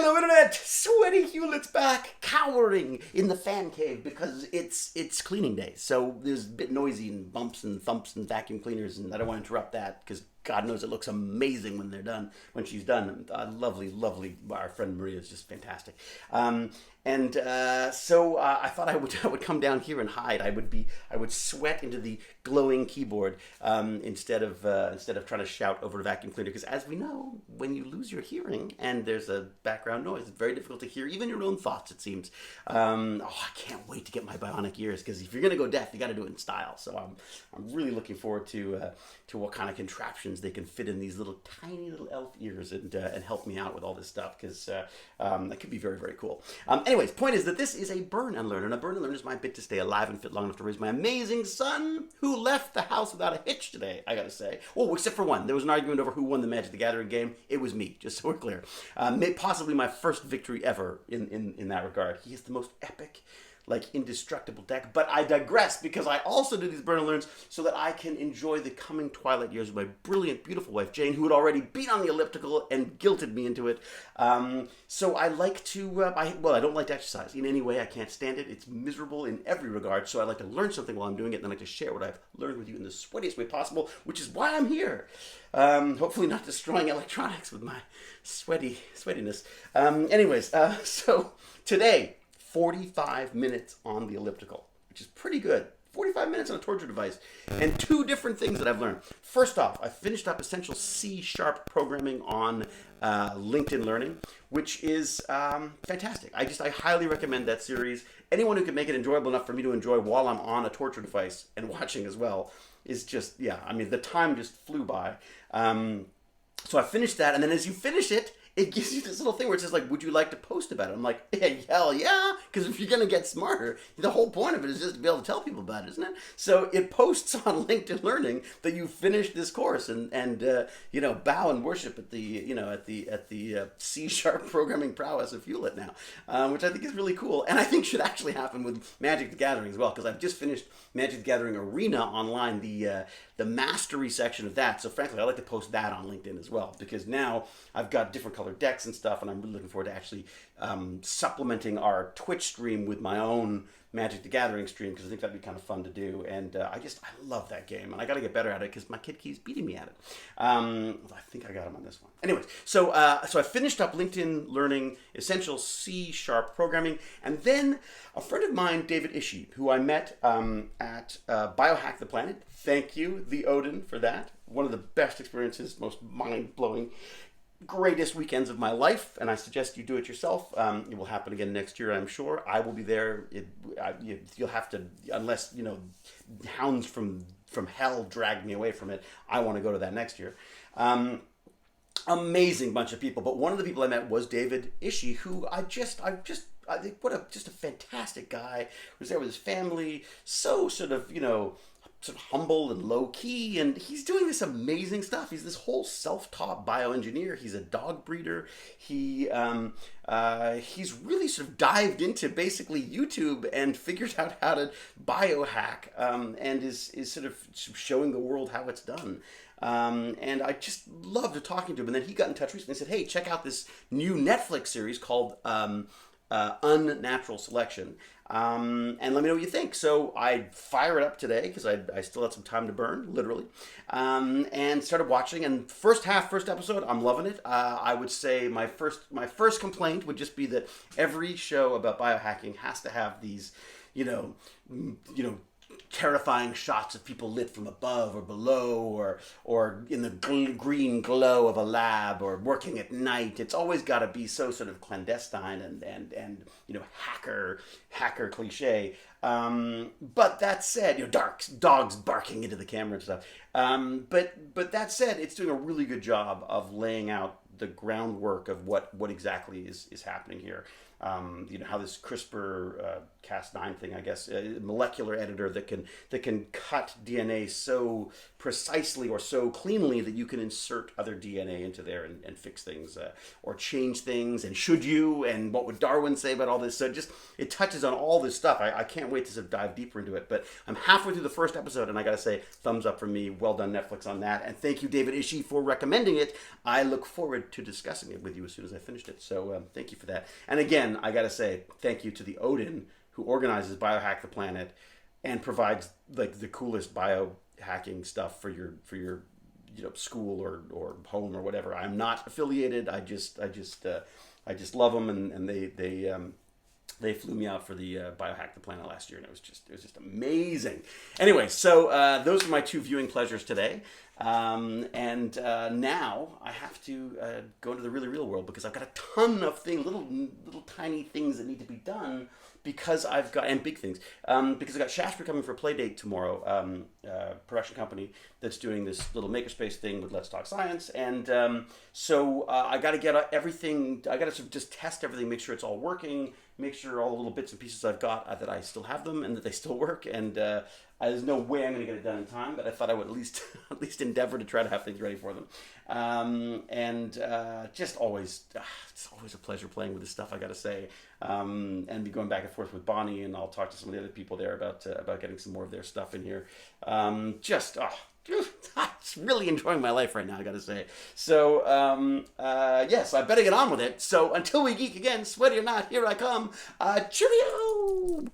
Hello, Internet! Sweaty Hewlett's back, cowering in the fan cave because it's cleaning day. So there's a bit noisy and bumps and thumps and vacuum cleaners, and I don't want to interrupt that because God knows it looks amazing when they're done, when she's done. Lovely, lovely. Our friend Maria is just fantastic. So I thought I would come down here and hide. I would sweat into the glowing keyboard instead of trying to shout over the vacuum cleaner. Because as we know, when you lose your hearing and there's a background noise, it's very difficult to hear even your own thoughts. It seems. I can't wait to get my bionic ears because if you're gonna go deaf, you got to do it in style. So I'm really looking forward to what kind of contraptions they can fit in these little tiny little elf ears and help me out with all this stuff because that could be very, very cool. Anyways, point is that this is a burn and learn, and a burn and learn is my bit to stay alive and fit long enough to raise my amazing son, who left the house without a hitch today, I gotta say. Oh, except for one. There was an argument over who won the Magic the Gathering game. It was me, just so we're clear. Possibly my first victory ever in that regard. He is the most epic, indestructible deck, but I digress because I also do these burn and learns so that I can enjoy the coming twilight years with my brilliant, beautiful wife Jane, who had already been on the elliptical and guilted me into it. So I like to, I don't like to exercise in any way. I can't stand it. It's miserable in every regard. So I like to learn something while I'm doing it, and I like to share what I've learned with you in the sweatiest way possible, which is why I'm here. Hopefully not destroying electronics with my sweatiness. So today, 45 minutes on the elliptical, which is pretty good. 45 minutes on a torture device. And two different things that I've learned. First off, I finished up Essential C# programming on LinkedIn Learning, which is fantastic. I highly recommend that series. Anyone who can make it enjoyable enough for me to enjoy while I'm on a torture device and watching as well is just, the time just flew by. So I finished that, and then as you finish it, it gives you this little thing where it says, would you like to post about it? I'm like, hell yeah, because if you're going to get smarter, the whole point of it is just to be able to tell people about it, isn't it? So it posts on LinkedIn Learning that you finished this course and bow and worship at the C# programming prowess of Hewlett now, which I think is really cool, and I think should actually happen with Magic the Gathering as well, because I've just finished Magic the Gathering Arena online, the mastery section of that. So frankly, I like to post that on LinkedIn as well, because now I've got different colored decks and stuff, and I'm really looking forward to actually supplementing our Twitch stream with my own Magic the Gathering stream, because I think that'd be kind of fun to do. And I love that game, and I got to get better at it because my kid keeps beating me at it. I think I got him on this one. Anyways, so I finished up LinkedIn Learning Essential C# programming, and then a friend of mine, David Ishee, who I met at Biohack the Planet. Thank you, the Odin, for that. One of the best experiences, most mind-blowing, greatest weekends of my life, and I suggest you do it yourself. It will happen again next year, I'm sure. I will be there. You'll have to, unless hounds from hell drag me away from it. I want to go to that next year. Amazing bunch of people, but one of the people I met was David Ishee, who I think what a fantastic guy. Was there with his family, so sort of humble and low-key, and he's doing this amazing stuff. He's this whole self-taught bioengineer. He's a dog breeder. He's really sort of dived into basically YouTube and figured out how to biohack, and is sort of showing the world how it's done. And I just loved talking to him. And then he got in touch recently and said, hey, check out this new Netflix series called Unnatural Selection. And let me know what you think. So I fire it up today because I still had some time to burn, literally, and started watching. And first episode, I'm loving it. I would say my first complaint would just be that every show about biohacking has to have these, terrifying shots of people lit from above or below, or in the green glow of a lab, or working at night. It's always got to be so sort of clandestine and hacker cliche. But that said, dogs barking into the camera and stuff. But that said, it's doing a really good job of laying out the groundwork of what exactly is happening here. how this CRISPR Cas9 thing, I guess, molecular editor that can cut DNA so precisely or so cleanly that you can insert other DNA into there and fix things or change things. And should you? And what would Darwin say about all this? So it touches on all this stuff. I can't wait to sort of dive deeper into it. But I'm halfway through the first episode, and I got to say, thumbs up from me. Well done, Netflix, on that. And thank you, David Ishee, for recommending it. I look forward to discussing it with you as soon as I finished it. So thank you for that. And again, I got to say thank you to the Odin, who organizes Biohack the Planet and provides like the coolest biohacking stuff for your school or home or whatever. I'm not affiliated. I just love them, and they flew me out for the Biohack the Planet last year, and it was just amazing. Anyway, so those are my 2 viewing pleasures today. And now I have to go into the really real world, because I've got a ton of things, little tiny things that need to be done, because I've got, and big things, because I've got Shasper coming for a play date tomorrow, production company that's doing this little makerspace thing with Let's Talk Science. And so I got to get everything, I got to sort of just test everything, make sure it's all working, make sure all the little bits and pieces I've got, that I still have them and that they still work. And there's no way I'm going to get it done in time, but I thought I would at least endeavor to try to have things ready for them. Just always, it's always a pleasure playing with this stuff, I got to say. And be going back and forth with Bonnie, and I'll talk to some of the other people there about getting some more of their stuff in here. Just really enjoying my life right now, I got to say. So, yes, I better get on with it. So until we geek again, sweaty or not, here I come. Cheerio!